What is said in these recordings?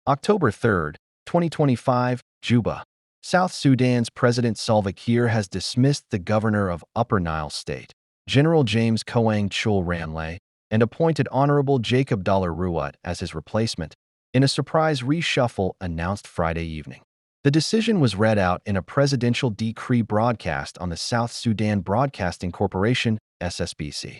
October 3, 2025, Juba. South Sudan's President Salva Kiir has dismissed the governor of Upper Nile State, General James Koang Chul Ranlay, and appointed Honorable Jacob Dollar Ruat as his replacement, in a surprise reshuffle announced Friday evening. The decision was read out in a presidential decree broadcast on the South Sudan Broadcasting Corporation, SSBC.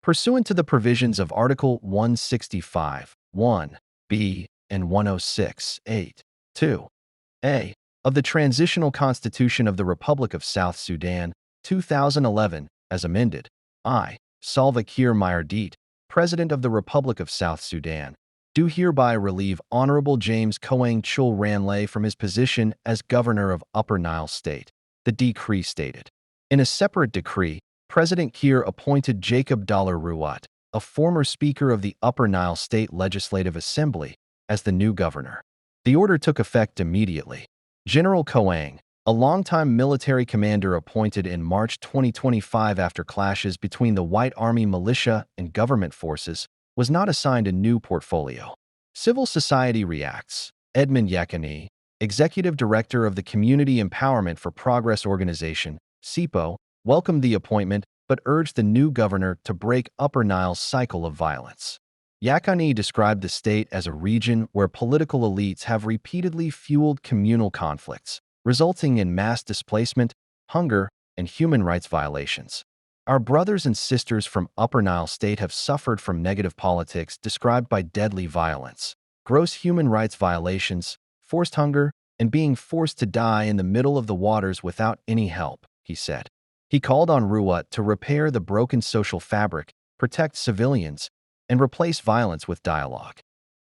Pursuant to the provisions of Article 165, 1b, and 106, 8, 2a of the Transitional Constitution of the Republic of South Sudan, 2011, as amended, I, Salva Kiir Mayardit, President of the Republic of South Sudan, do hereby relieve Honorable James Koang Chul Ranlay from his position as Governor of Upper Nile State, the decree stated. In a separate decree, President Kiir appointed Jacob Dollar Ruat, a former Speaker of the Upper Nile State Legislative Assembly, as the new governor. The order took effect immediately. General Koang, a longtime military commander appointed in March 2025 after clashes between the White Army militia and government forces, was not assigned a new portfolio. Civil society reacts. Edmund Yakani, Executive Director of the Community Empowerment for Progress Organization, CEPO, welcomed the appointment but urged the new governor to break Upper Nile's cycle of violence. Yakani described the state as a region where political elites have repeatedly fueled communal conflicts, resulting in mass displacement, hunger, and human rights violations. Our brothers and sisters from Upper Nile State have suffered from negative politics described by deadly violence, gross human rights violations, forced hunger, and being forced to die in the middle of the waters without any help, he said. He called on Ruat to repair the broken social fabric, protect civilians, and replace violence with dialogue.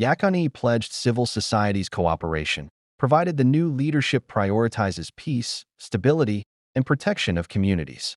Yakani pledged civil society's cooperation, provided the new leadership prioritizes peace, stability, and protection of communities.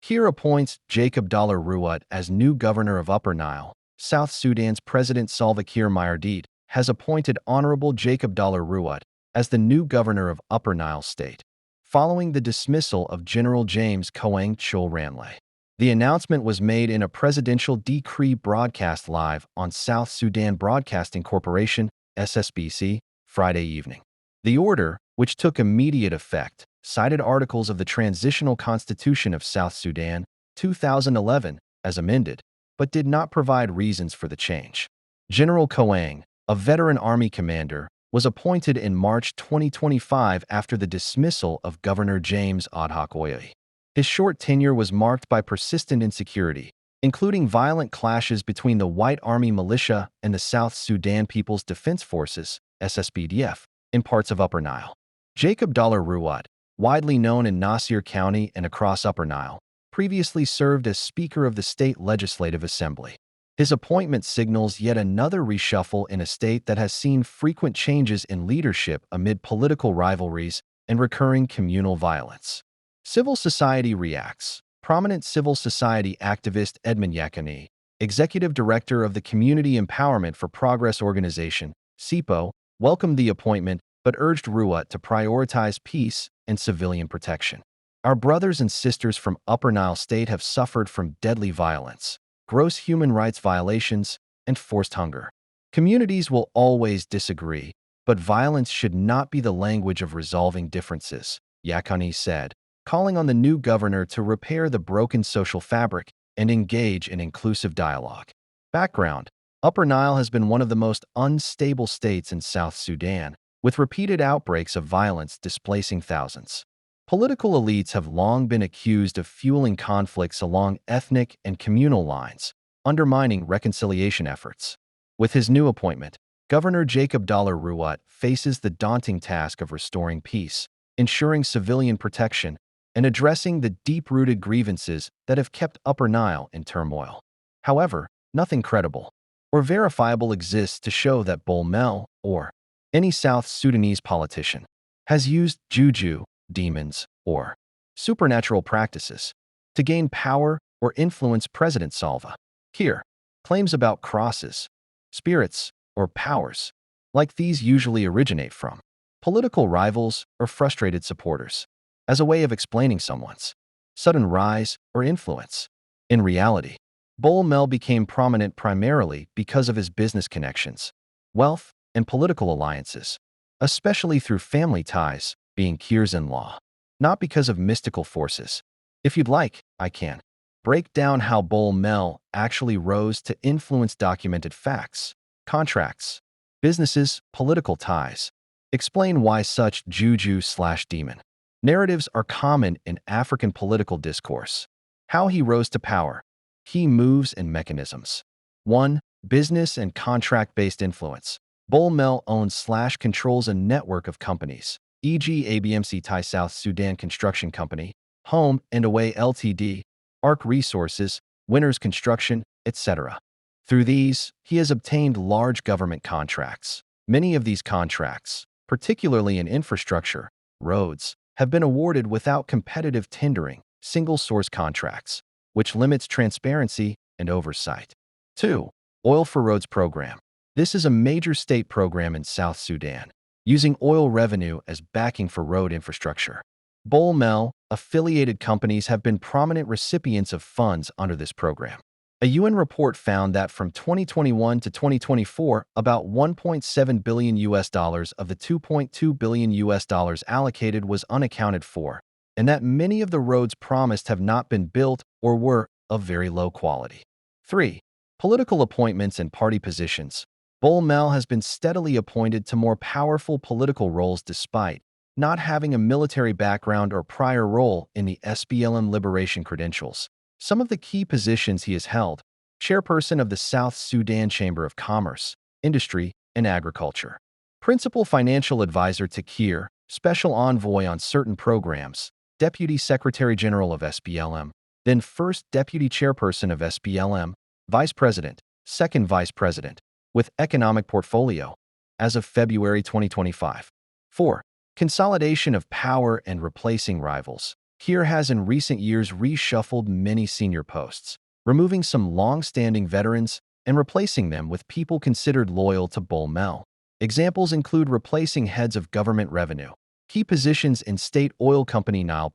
Kiir appoints Jacob Dollar Ruat as new governor of Upper Nile. South Sudan's President Salva Kiir Mayardit has appointed Honorable Jacob Dollar Ruat as the new governor of Upper Nile State, following the dismissal of General James Koang Chul Ranlay. The announcement was made in a presidential decree broadcast live on South Sudan Broadcasting Corporation, SSBC, Friday evening. The order, which took immediate effect, cited articles of the Transitional Constitution of South Sudan, 2011, as amended, but did not provide reasons for the change. General Koang, a veteran army commander, was appointed in March 2025 after the dismissal of Governor James Oye. His short tenure was marked by persistent insecurity, including violent clashes between the White Army militia and the South Sudan People's Defense Forces, SSPDF, in parts of Upper Nile. Jacob Dollar Ruat, widely known in Nasir County and across Upper Nile, previously served as Speaker of the State Legislative Assembly. His appointment signals yet another reshuffle in a state that has seen frequent changes in leadership amid political rivalries and recurring communal violence. Civil society reacts. Prominent civil society activist Edmund Yakani, Executive Director of the Community Empowerment for Progress Organization, CEPO, welcomed the appointment but urged Ruat to prioritize peace and civilian protection. Our brothers and sisters from Upper Nile State have suffered from deadly violence, gross human rights violations, and forced hunger. Communities will always disagree, but violence should not be the language of resolving differences, Yakani said, calling on the new governor to repair the broken social fabric and engage in inclusive dialogue. Background: Upper Nile has been one of the most unstable states in South Sudan, with repeated outbreaks of violence displacing thousands. Political elites have long been accused of fueling conflicts along ethnic and communal lines, undermining reconciliation efforts. With his new appointment, Governor Jacob Dollar Ruat faces the daunting task of restoring peace, ensuring civilian protection, and addressing the deep-rooted grievances that have kept Upper Nile in turmoil. However, nothing credible or verifiable exists to show that Bul Mel, or any South Sudanese politician, has used juju, demons, or supernatural practices to gain power or influence President Salva Kiir. Claims about crosses, spirits, or powers like these usually originate from political rivals or frustrated supporters, as a way of explaining someone's sudden rise or influence. In reality, Bul Mel became prominent primarily because of his business connections, wealth, and political alliances, especially through family ties, being Kiir's in-law, not because of mystical forces. If you'd like, I can break down how Bul Mel actually rose to influence documented facts, contracts, businesses, political ties. Explain why such juju/demon narratives are common in African political discourse. How he rose to power. Key moves and mechanisms. 1. Business and contract-based influence. Bul Mel owns/controls a network of companies, e.g. ABMC Thai South Sudan Construction Company, Home and Away Ltd., ARC Resources, Winners Construction, etc. Through these, he has obtained large government contracts. Many of these contracts, particularly in infrastructure, roads, have been awarded without competitive tendering, single-source contracts, which limits transparency and oversight. 2. Oil for Roads Program. This is a major state program in South Sudan, using oil revenue as backing for road infrastructure. Bul Mel affiliated companies have been prominent recipients of funds under this program. A UN report found that from 2021 to 2024, about $1.7 billion of the $2.2 billion allocated was unaccounted for, and that many of the roads promised have not been built or were of very low quality. 3. Political appointments and party positions. Bul Mel has been steadily appointed to more powerful political roles despite not having a military background or prior role in the SPLM liberation credentials. Some of the key positions he has held: chairperson of the South Sudan Chamber of Commerce, Industry, and Agriculture, principal financial advisor to Kiir, special envoy on certain programs, deputy secretary general of SPLM, then first deputy chairperson of SPLM, vice president, second vice president, with economic portfolio, as of February 2025. 4. Consolidation of power and replacing rivals. Kiir has in recent years reshuffled many senior posts, removing some long-standing veterans and replacing them with people considered loyal to Bul Mel. Examples include replacing heads of government revenue, key positions in state oil company Nile,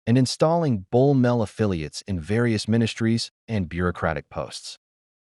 and installing Bul Mel affiliates in various ministries and bureaucratic posts.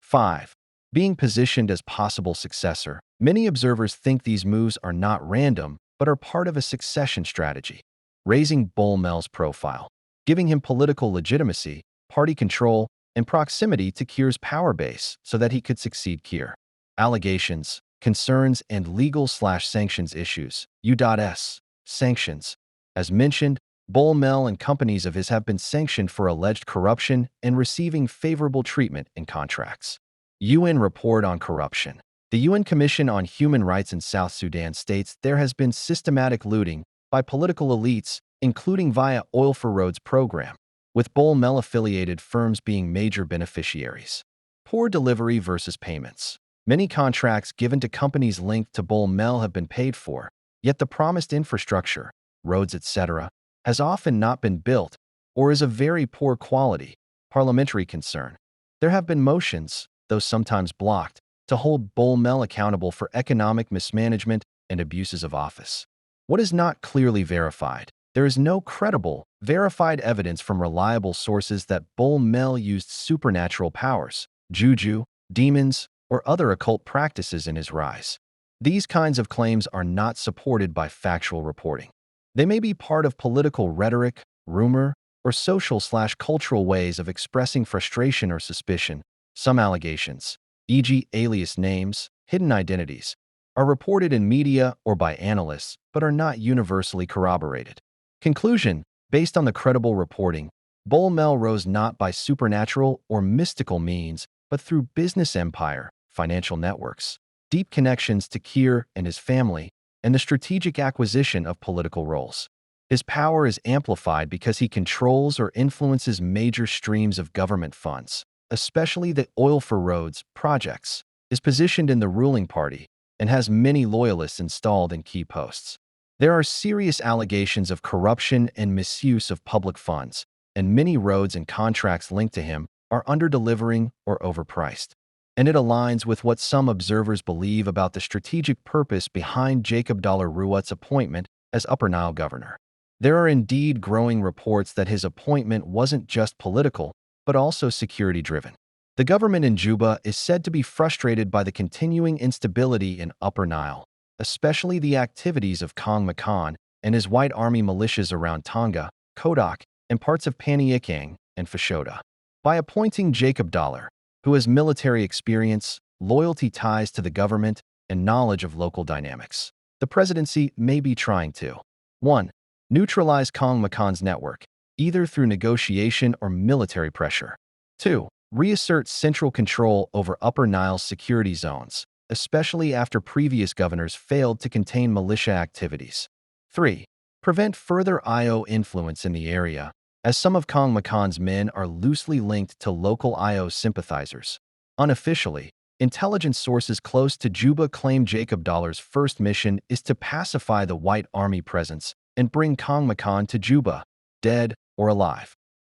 5. Being positioned as possible successor. Many observers think these moves are not random, but are part of a succession strategy, raising Bul Mel's profile, giving him political legitimacy, party control, and proximity to Kiir's power base so that he could succeed Kiir. Allegations, concerns, and legal/sanctions issues. U.S. Sanctions. As mentioned, Bul Mel and companies of his have been sanctioned for alleged corruption and receiving favorable treatment in contracts. UN report on corruption. The UN Commission on Human Rights in South Sudan states there has been systematic looting by political elites, including via Oil for Roads program, with Bul Mel-affiliated firms being major beneficiaries. Poor delivery versus payments. Many contracts given to companies linked to Bul Mel have been paid for, yet the promised infrastructure, roads, etc., has often not been built or is of very poor quality. Parliamentary concern. There have been motions, though sometimes blocked, to hold Bul Mel accountable for economic mismanagement and abuses of office. What is not clearly verified? There is no credible, verified evidence from reliable sources that Bul Mel used supernatural powers, juju, demons, or other occult practices in his rise. These kinds of claims are not supported by factual reporting. They may be part of political rhetoric, rumor, or social/cultural ways of expressing frustration or suspicion. Some allegations, e.g. alias names, hidden identities, are reported in media or by analysts, but are not universally corroborated. Conclusion: based on the credible reporting, Bul Mel rose not by supernatural or mystical means, but through business empire, financial networks, deep connections to Kiir and his family, and the strategic acquisition of political roles. His power is amplified because he controls or influences major streams of government funds, especially the Oil for Roads projects, is positioned in the ruling party, and has many loyalists installed in key posts. There are serious allegations of corruption and misuse of public funds, and many roads and contracts linked to him are under-delivering or overpriced. And it aligns with what some observers believe about the strategic purpose behind Jacob Ruwat's appointment as Upper Nile governor. There are indeed growing reports that his appointment wasn't just political, but also security-driven. The government in Juba is said to be frustrated by the continuing instability in Upper Nile, especially the activities of Kong Makan and his white army militias around Tonga, Kodak, and parts of Paniakang and Fashoda. By appointing Jacob Dollar, who has military experience, loyalty ties to the government, and knowledge of local dynamics, the presidency may be trying to 1. Neutralize Kong Makan's network, either through negotiation or military pressure. 2. Reassert central control over Upper Nile's security zones, especially after previous governors failed to contain militia activities. 3. Prevent further IO influence in the area, as some of Kong Makan's men are loosely linked to local IO sympathizers. Unofficially, intelligence sources close to Juba claim Jacob Dollar's first mission is to pacify the White Army presence and bring Kong Makan to Juba, dead or alive.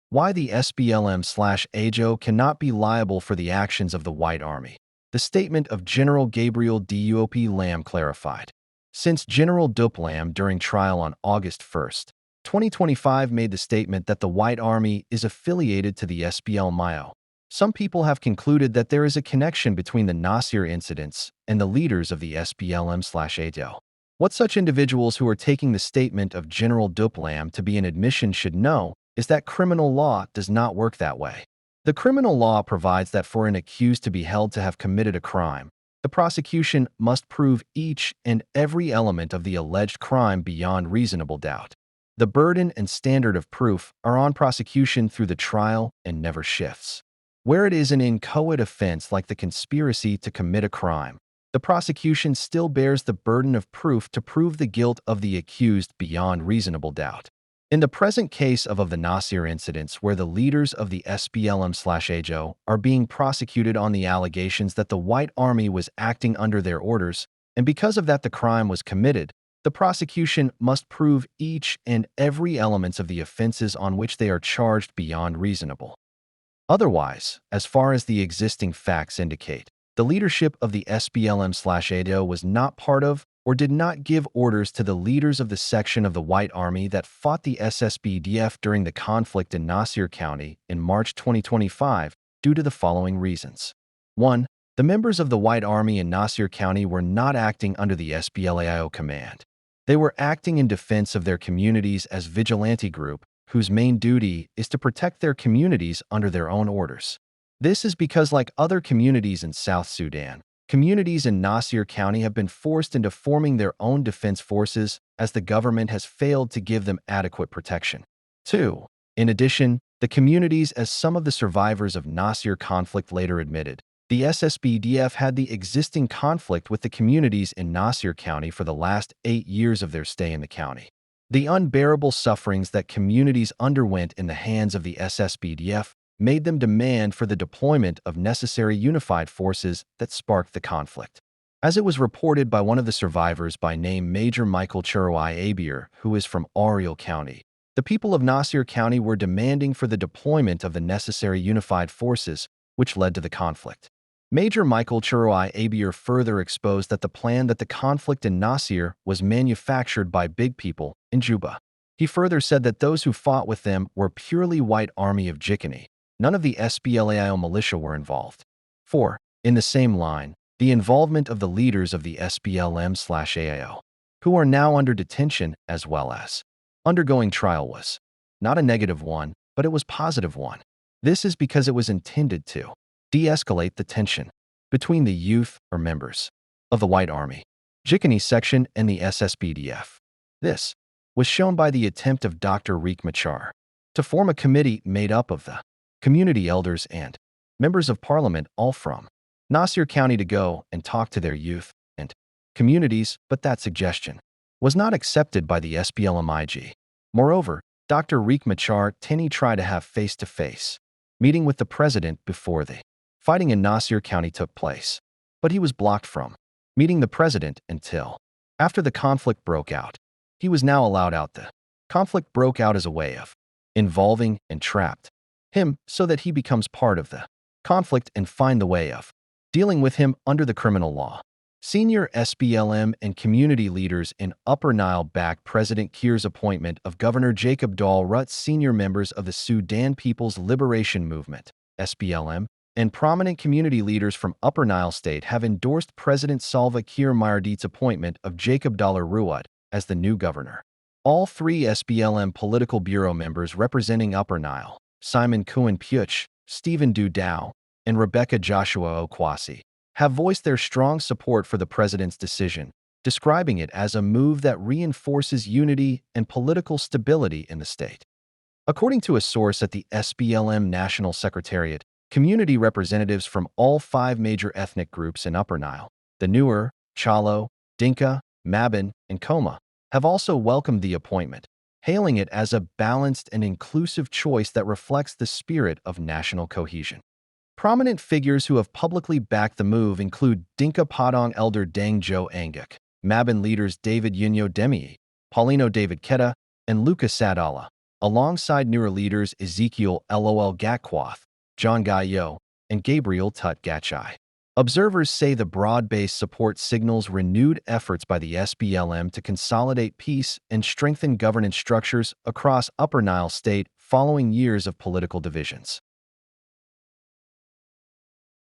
Why the SPLM/AJO cannot be liable for the actions of the White Army. The statement of General Gabriel Dup Lam clarified. Since General Dup Lam during trial on August 1, 2025 made the statement that the White Army is affiliated to the SPLM-IO, some people have concluded that there is a connection between the Nasir incidents and the leaders of the SPLM/AJO. What such individuals who are taking the statement of General Dup Lam to be an admission should know is that criminal law does not work that way. The criminal law provides that for an accused to be held to have committed a crime, the prosecution must prove each and every element of the alleged crime beyond reasonable doubt. The burden and standard of proof are on prosecution through the trial and never shifts. Where it is an inchoate offense like the conspiracy to commit a crime, the prosecution still bears the burden of proof to prove the guilt of the accused beyond reasonable doubt. In the present case of the Nasir incidents where the leaders of the SPLM/AJO are being prosecuted on the allegations that the White Army was acting under their orders, and because of that the crime was committed, the prosecution must prove each and every element of the offenses on which they are charged beyond reasonable. Otherwise, as far as the existing facts indicate, the leadership of the SPLM/AJO was not part of or did not give orders to the leaders of the section of the White Army that fought the SSBDF during the conflict in Nasir County in March 2025 due to the following reasons. 1. The members of the White Army in Nasir County were not acting under the SPLAIO command. They were acting in defense of their communities as vigilante group, whose main duty is to protect their communities under their own orders. This is because, like other communities in South Sudan, communities in Nasir County have been forced into forming their own defense forces as the government has failed to give them adequate protection. 2. In addition, the communities, as some of the survivors of Nasir conflict later admitted, the SSBDF had the existing conflict with the communities in Nasir County for the last 8 years of their stay in the county. The unbearable sufferings that communities underwent in the hands of the SSBDF made them demand for the deployment of necessary unified forces that sparked the conflict. As it was reported by one of the survivors by name Major Michael Churwai Abier, who is from Ariel County, the people of Nasir County were demanding for the deployment of the necessary unified forces, which led to the conflict. Major Michael Churwai Abier further exposed that the plan that the conflict in Nasir was manufactured by big people in Juba. He further said that those who fought with them were purely White Army of Jikini. None of the SPLAIO militia were involved. 4. In the same line, the involvement of the leaders of the SPLM/AIO, who are now under detention as well as undergoing trial, was not a negative one, but it was positive one. This is because it was intended to de-escalate the tension between the youth or members of the White Army, Jikini section, and the SSBDF. This was shown by the attempt of Dr. Riek Machar to form a committee made up of the community elders and members of parliament, all from Nasir County, to go and talk to their youth and communities, but that suggestion was not accepted by the SPLM-IG. Moreover, Dr. Riek Machar tried to have face-to-face meeting with the president before the fighting in Nasir County took place, but he was blocked from meeting the president until after the conflict broke out. He was now allowed out. The conflict broke out as a way of involving and trapped him so that he becomes part of the conflict and find the way of dealing with him under the criminal law. Senior SPLM and community leaders in Upper Nile backed President Kiir's appointment of Governor Jacob Dal Rut's senior members of the Sudan People's Liberation Movement, SPLM, and prominent community leaders from Upper Nile State have endorsed President Salva Kiir Mayardit's appointment of Jacob Dollar Ruud as the new governor. All three SPLM political bureau members representing Upper Nile, Simon Cohen Puch, Stephen Du Dow, and Rebecca Joshua Okwasi, have voiced their strong support for the president's decision, describing it as a move that reinforces unity and political stability in the state. According to a source at the SPLM National Secretariat, community representatives from all 5 major ethnic groups in Upper Nile, the Nuer, Chalo, Dinka, Mabin, and Koma, have also welcomed the appointment, hailing it as a balanced and inclusive choice that reflects the spirit of national cohesion. Prominent figures who have publicly backed the move include Dinka Padang elder Dang Jo Anguk, Mabin leaders David Yunyo Demi, Paulino David Keta, and Lucas Sadala, alongside Nuer leaders Ezekiel Lol Gakwath, John Gayo, and Gabriel Tut Gachai. Observers say the broad-based support signals renewed efforts by the SPLM to consolidate peace and strengthen governance structures across Upper Nile State following years of political divisions.